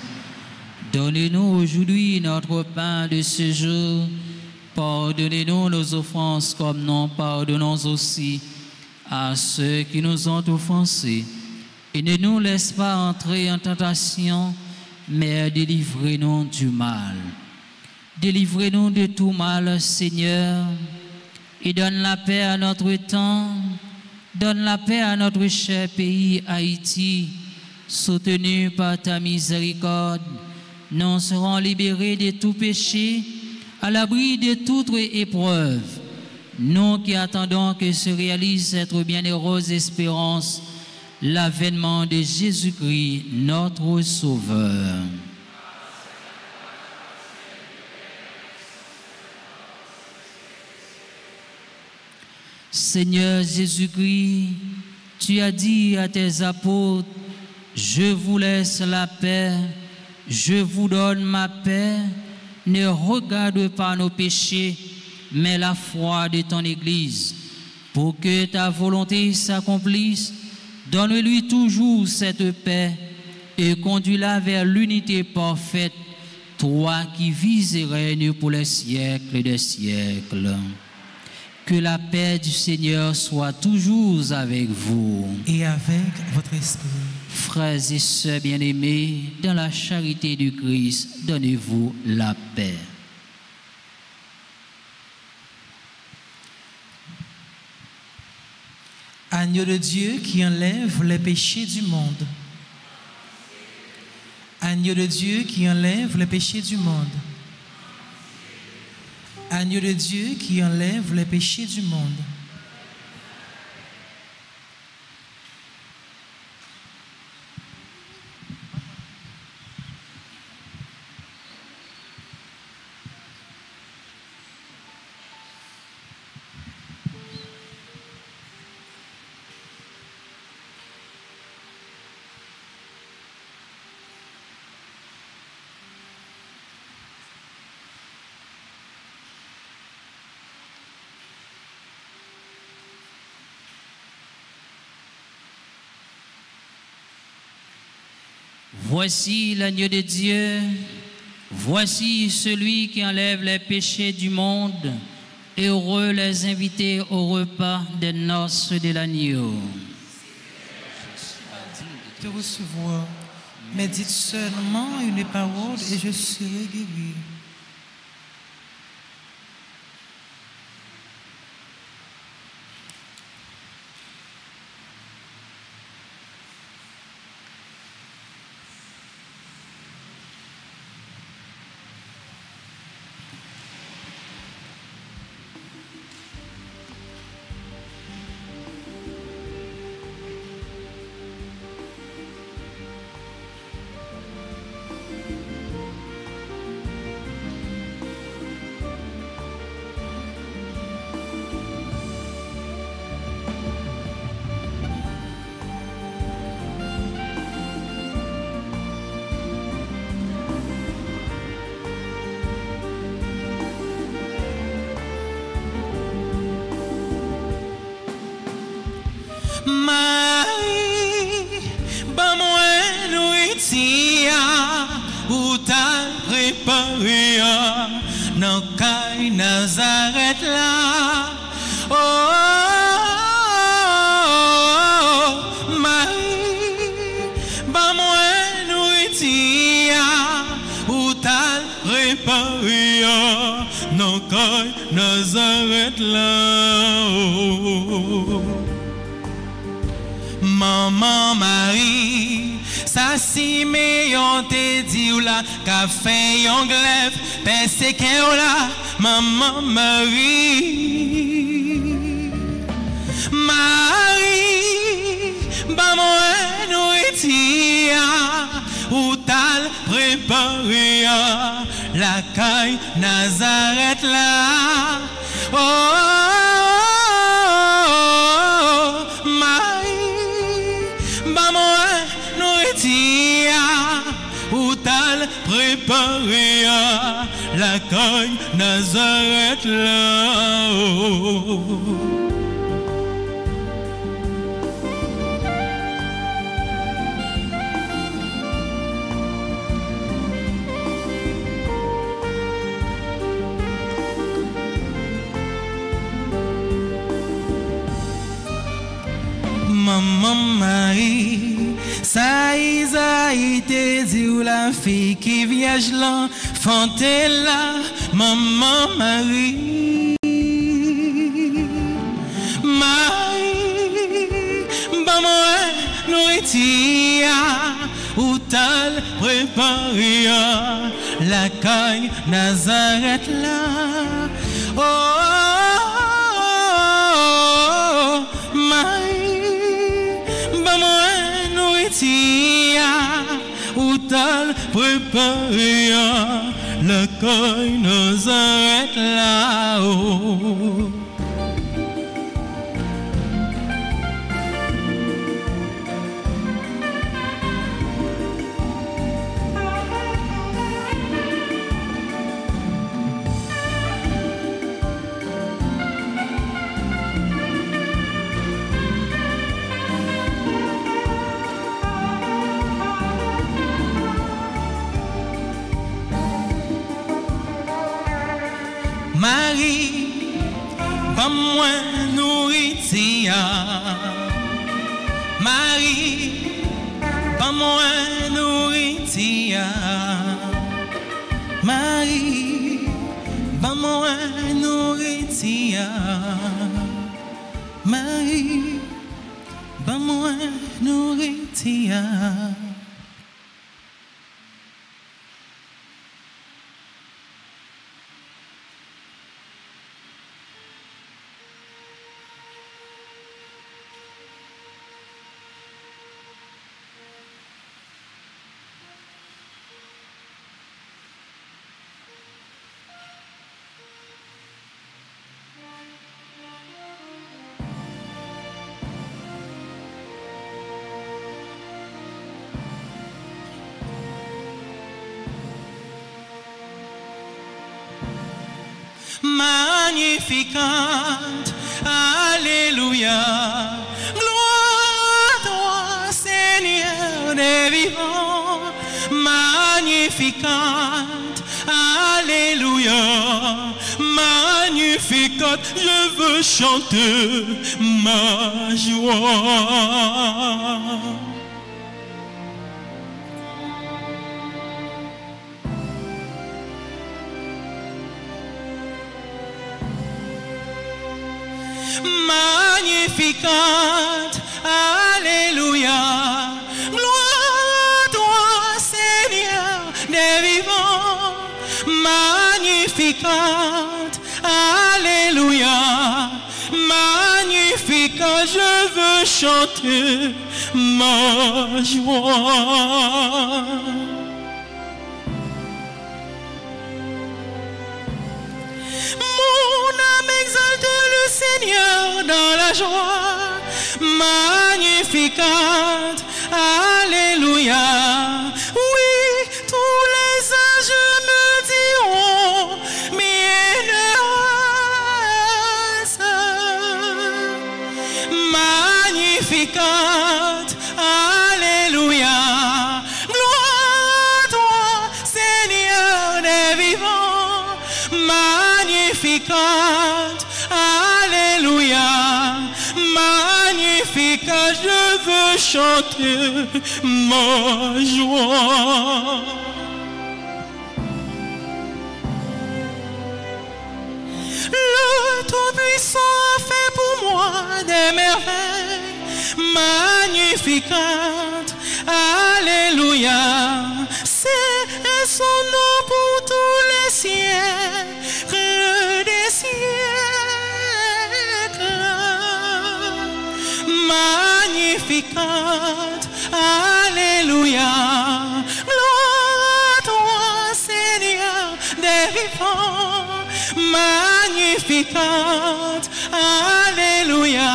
Speaker 2: Donne-nous aujourd'hui notre pain de ce jour. Pardonnez-nous nos offenses comme nous pardonnons aussi à ceux qui nous ont offensés. Et ne nous laisse pas entrer en tentation, mais délivrez-nous du mal. Délivrez-nous de tout mal, Seigneur, et donne la paix à notre temps, donne la paix à notre cher pays Haïti, soutenu par ta miséricorde. Nous serons libérés de tout péché, à l'abri de toute épreuve. Nous qui attendons que se réalise cette bienheureuse espérance, l'avènement de Jésus-Christ, notre Sauveur. Seigneur Jésus-Christ, tu as dit à tes apôtres, je vous laisse la paix, je vous donne ma paix, ne regarde pas nos péchés, mais la foi de ton Église. Pour que ta volonté s'accomplisse, donne-lui toujours cette paix et conduis-la vers l'unité parfaite, toi qui vis et règnes pour les siècles des siècles. Que la paix du Seigneur soit toujours avec vous.
Speaker 1: Et avec votre esprit.
Speaker 2: frères et sœurs bien-aimés, dans la charité du Christ, donnez-vous la paix.
Speaker 1: Agneau de Dieu qui enlève les péchés du monde. Agneau de Dieu qui enlève les péchés du monde. Agneau de Dieu qui enlève les péchés du monde.
Speaker 2: Voici l'agneau de Dieu, voici celui qui enlève les péchés du monde. Heureux les invités au repas des noces de l'agneau.
Speaker 1: De recevoir, mais dites seulement une parole et je serai guéri. Marie, ba moi nourritia, ou ta préparé dans Caille Nazareth là. Oh, Marie, ba moi nourritia, ou ta préparé dans Caille Nazareth là. Oh. Maman Marie, ça si meilleur te dit ou la qu'a fait yon glaive, pensez qu'elle là, Maman Marie. Marie, ba moi nourritia, ou t'al préparé la caille Nazareth là. Oh, ou t'al préparé la caille Nazareth là. Maman Marie, ça y a été dit ou la fille qui viage là, Fantella, Maman Marie. Marie, ba moi nourritia, ou t'al préparé la caille Nazareth là. Oh, Marie, ba moi nourritia, ou t'al préparé la caille Nazareth là. Oh. Marie, pas moins nourritia. Marie, pas moi nourriture. Marie, moi nourriture. Marie, moi nourriture. Magnificante, alléluia, gloire à toi, Seigneur des vivants. Magnificante, alléluia, magnificante, je veux chanter ma joie. Magnificante, alléluia, gloire à toi, Seigneur des vivants. Magnificante, alléluia, magnificante, je veux chanter ma joie. Seigneur dans la joie, magnificante, alléluia. Oui, tous les anges me diront, bienheureuse. Magnificante, alléluia. Gloire à toi, Seigneur des vivants, magnificante. Alléluia, magnifique, je veux chanter ma joie. Le Tout-Puissant a fait pour moi des merveilles, magnifiques, alléluia. C'est son nom pour tous les siècles des siècles. Magnificante, alléluia, gloire à toi, Seigneur des vivants. Magnificante, alléluia,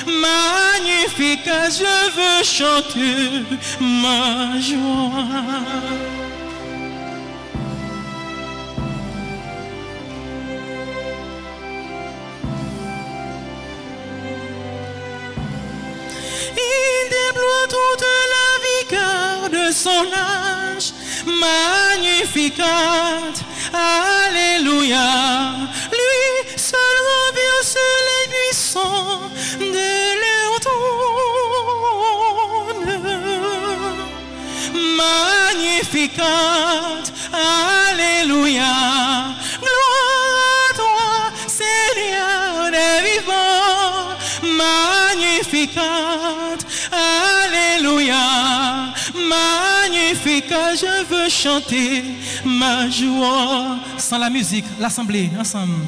Speaker 1: magnifique, je veux chanter ma joie. Toute la vigueur de son âge, magnificante, alléluia. Lui seul revient sur les buissons de leur trône. Magnificante, alléluia. Gloire à toi, Seigneur des vivants, magnificante. Alléluia, magnifique, je veux chanter ma joie. Sans la musique, l'assemblée, ensemble.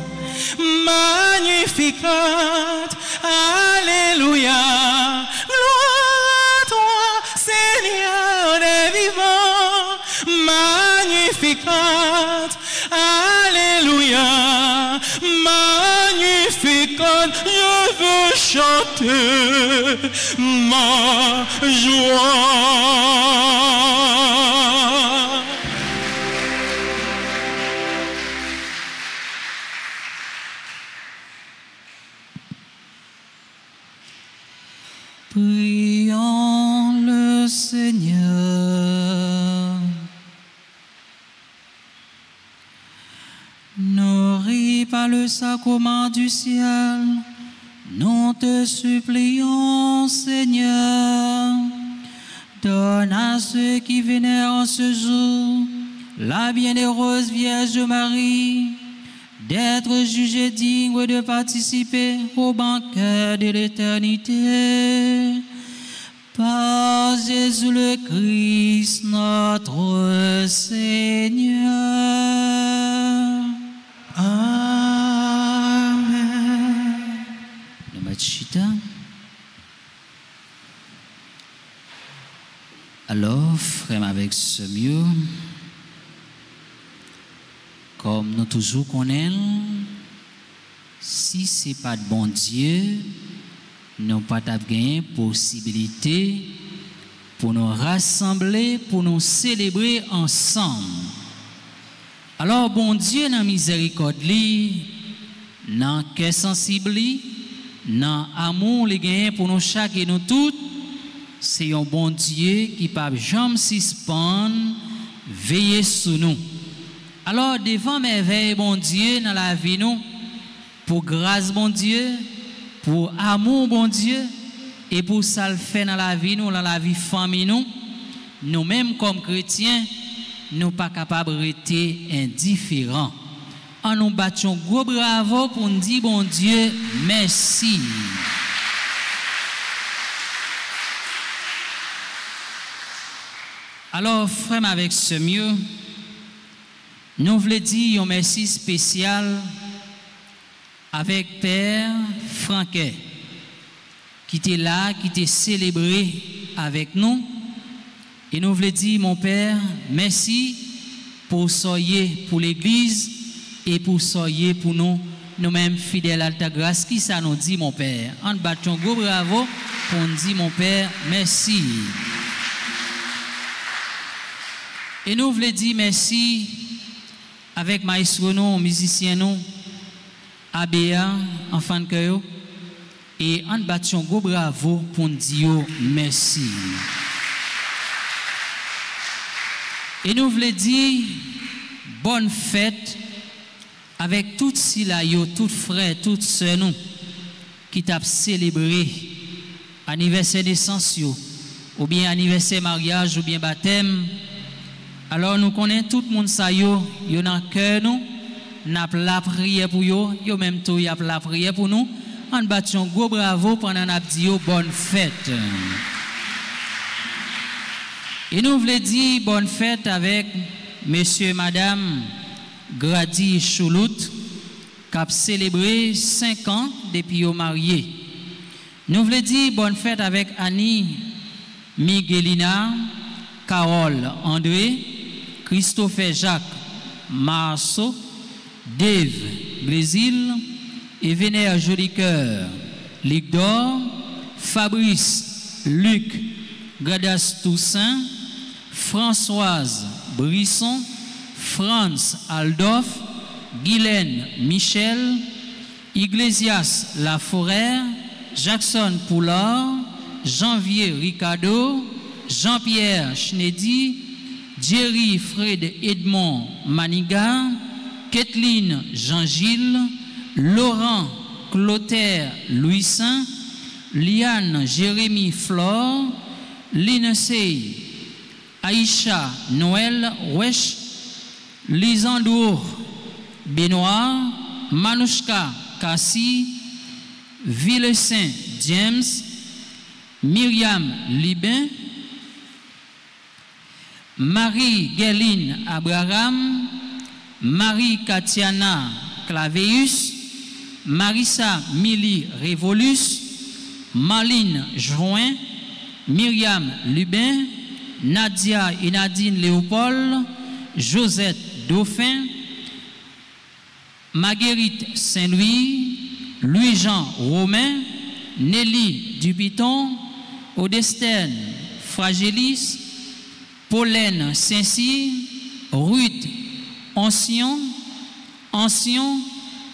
Speaker 1: Magnificate, alléluia, gloire à toi, Seigneur des vivants. Magnificate, alléluia, magnificate, je veux chanter ma joie.
Speaker 2: Prions le Seigneur. Nourris par le sacrement du ciel, nous te supplions, Seigneur, donne donne à ceux qui vénèrent en ce jour la bienheureuse Vierge Marie d'être jugés dignes de participer au banquet de l'éternité. Par Jésus le Christ, notre Seigneur.
Speaker 1: Amen.
Speaker 2: Le Machita. Alors, frère, avec ce mieux, comme nous toujours connaissons, si ce n'est pas de bon Dieu, nous n'avons pas de possibilité pour nous rassembler, pour nous célébrer ensemble. Alors, bon Dieu, dans la miséricorde, dans le cœur sensible, dans l'amour pour nous chaque et nous toutes, c'est un bon Dieu qui ne peut jamais suspendre, veiller sur nous. Alors, devant merveille, bon Dieu, dans la vie, nous, pour grâce, bon Dieu, pour amour, bon Dieu, et pour ça le fait dans la vie, nous, dans la vie famille, nous-mêmes comme chrétiens, nous ne sommes pas capables de rester indifférents. En nous battions gros bravo pour nous dire, bon Dieu, merci. Alors, frère, avec ce mieux, nous voulons dire un merci spécial avec Père Franquet, qui était là, qui était célébré avec nous. Et nous voulons dire, mon Père, merci pour soyez pour l'Église et pour soyez pour nous, nous-mêmes fidèles à ta grâce. Qui ça nous dit, mon Père? En battant gros bravo pour nous dire, mon Père, merci. Et nous voulons dire merci avec maestro nous, musicien nous, Abéa, enfant de cœur, et en battant gros bravo pour nous dire merci. Et nous voulons dire bonne fête avec toutes silayo, toutes frères, toutes sœurs nous qui t'a célébré anniversaire naissance ou bien anniversaire mariage ou bien baptême. Alors nous connaissons tout le monde ça yo dans cœur nous, n'a la prière pour yo même tout y a la prière pour nous. En battant gros bravo pendant n'a dit bonne fête. Et nous voulons dire bonne fête avec monsieur et madame Grady Choulout qui a célébré 5 ans depuis au marié. Nous voulons dire bonne fête avec Annie Miguelina, Carole André, Christopher Jacques Marceau, Dave Brésil, Evener Jolicoeur, Ligdor, Fabrice Luc Gadas Toussaint, Françoise Brisson, Franz Aldorf, Guylaine Michel, Iglesias Laforêt, Jackson Poulard, Janvier Ricardo, Jean-Pierre Schnedy, Jerry Fred Edmond Maniga, Kathleen Jean-Gilles, Laurent Clotaire Louis-Saint, Liane Jérémy Flore, Lindsay Aïcha Noël Wesh, Lisandro Benoît, Manouchka Kassi, Villecin James, Myriam Libin, Marie-Guéline Abraham, Marie-Katiana Claveus, Marissa Mili Révolus, Marline Join, Myriam Lubin, Nadia et Nadine Léopold, Josette Dauphin, Marguerite Saint-Louis, Louis-Jean Romain, Nelly Dupiton, Odestène Fragilis, Pauline Saint-Cyr, Ruth Ancien,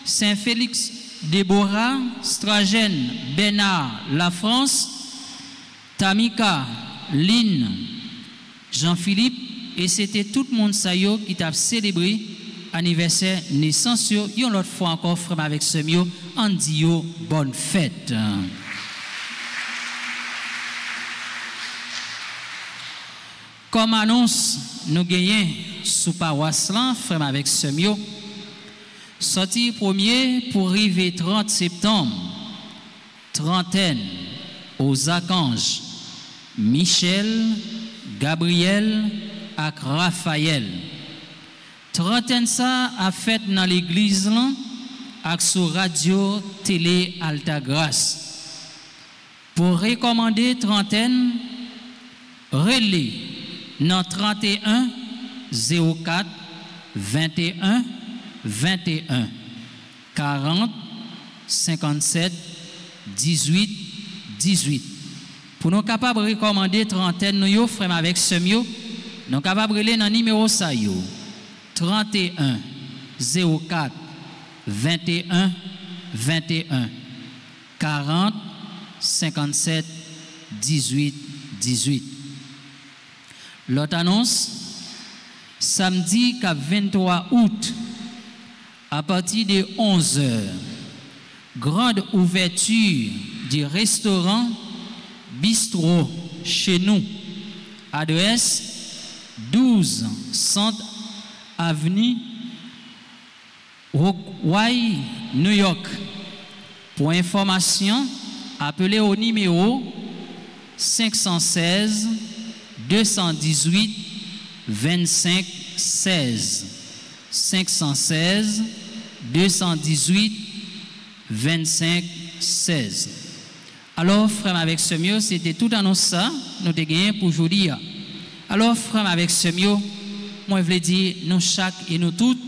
Speaker 2: Saint-Félix Déborah, Stragène Bernard La France, Tamika Lynn Jean-Philippe, et c'était tout le monde qui t'a célébré anniversaire naissance. Yon l'autre fois encore, frère, avec ce mieux, en dit bonne fête. Comme annonce, nous gagnons sous paroisse là, frère avec Semio, sorti premier pour arriver 30 septembre, trentaine aux archanges Michel, Gabriel et Raphaël. Trentaine ça a fait dans l'église là, avec sur radio télé Alta Grace. Pour recommander trentaine, relais dans 31 04 21 21 40 57 18 18. Pour nous capables de recommander trentaine, nous frère avec Semio, nous capables de relais dans numéro ça 31 04 21 21 40 57 18 18. L'autre annonce, samedi 23 août, à partir de 11h, grande ouverture du restaurant Bistrot chez nous, adresse 12 Centre Avenue, Rockway, New York. Pour information, appelez au numéro 516 218 25 16. 516 218 25 16. Alors, frère avec Semio, c'était tout annonce ça, nous avons gagné pour aujourd'hui. Alors, frère avec Semio, moi, je veux dire, nous chaque et nous toutes,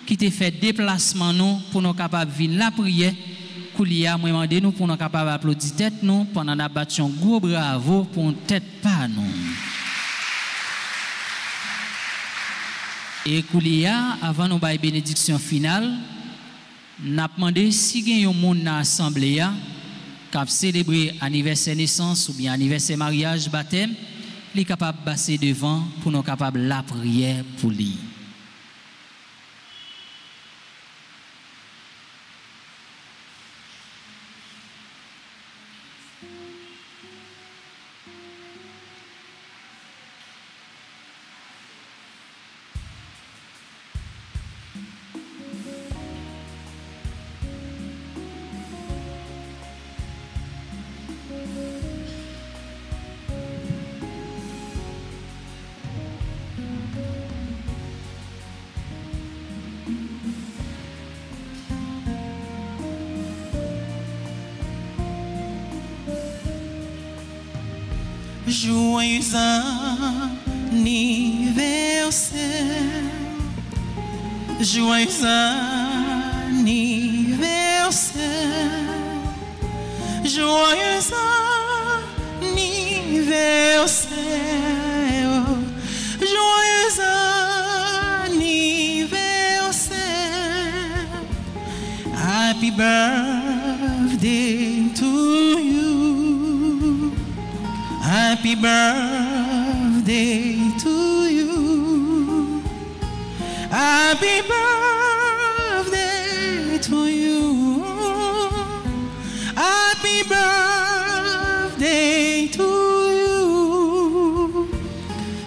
Speaker 2: qui te fait déplacement nous pour nous capables de venir la prière, Koulia, moi, demandé nous pour nous capables d'applaudir tête nous pendant la battu un gros bravo pour une tête pas nous. Et Koulia, avant nous bailler bénédiction finale, n'a demandé si il y a un monde dans l'assemblée qui a célébré anniversaire naissance ou bien anniversaire mariage, baptême, il est capable de passer devant pour nous capables la prière pour lui.
Speaker 1: Joyeux anniversaire, joyeux anniversaire, joyeux anniversaire, joyeux anniversaire, happy birthday to you. Happy birthday to you. Happy birthday to you. Happy birthday to you.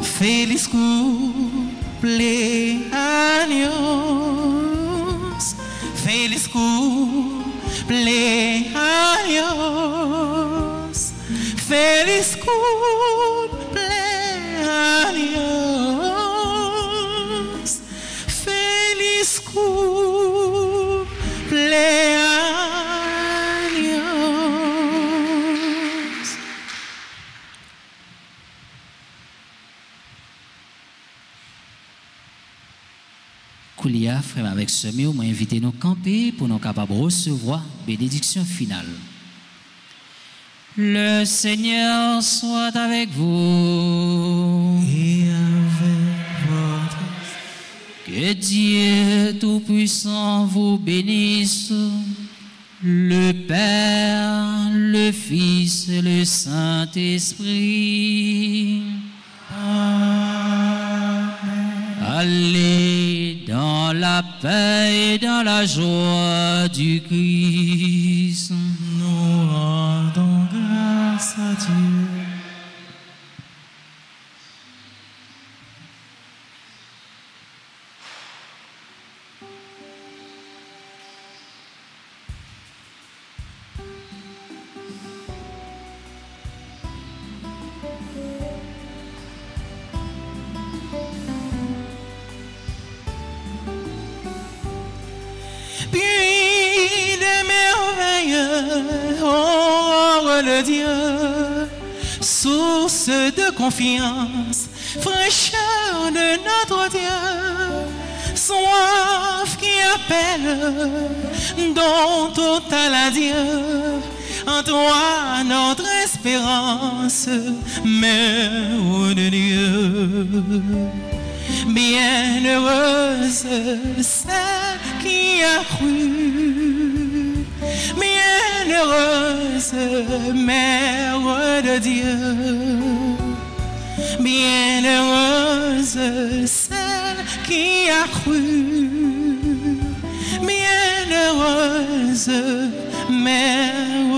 Speaker 1: Feliz cumpleaños. Feliz cumpleaños. Feliz cumpleaños, feliz cumpleaños.
Speaker 2: Koulia, frère avec Semio, m'a invité nous camper pour nous capables de recevoir bénédiction finale. Le Seigneur soit avec vous.
Speaker 1: Et avec votre
Speaker 2: Que Dieu Tout-Puissant vous bénisse, le Père, le Fils et le Saint-Esprit.
Speaker 1: Amen.
Speaker 2: Allez dans la paix et dans la joie du Christ.
Speaker 1: Nous rendons grâce à Dieu. de Dieu, source de confiance, fraîcheur de notre Dieu, soif qui appelle, don total à Dieu, en toi notre espérance, Mère de Dieu. Bienheureuse celle qui a cru, bienheureuse Mère de Dieu, bienheureuse celle qui a cru, bienheureuse Mère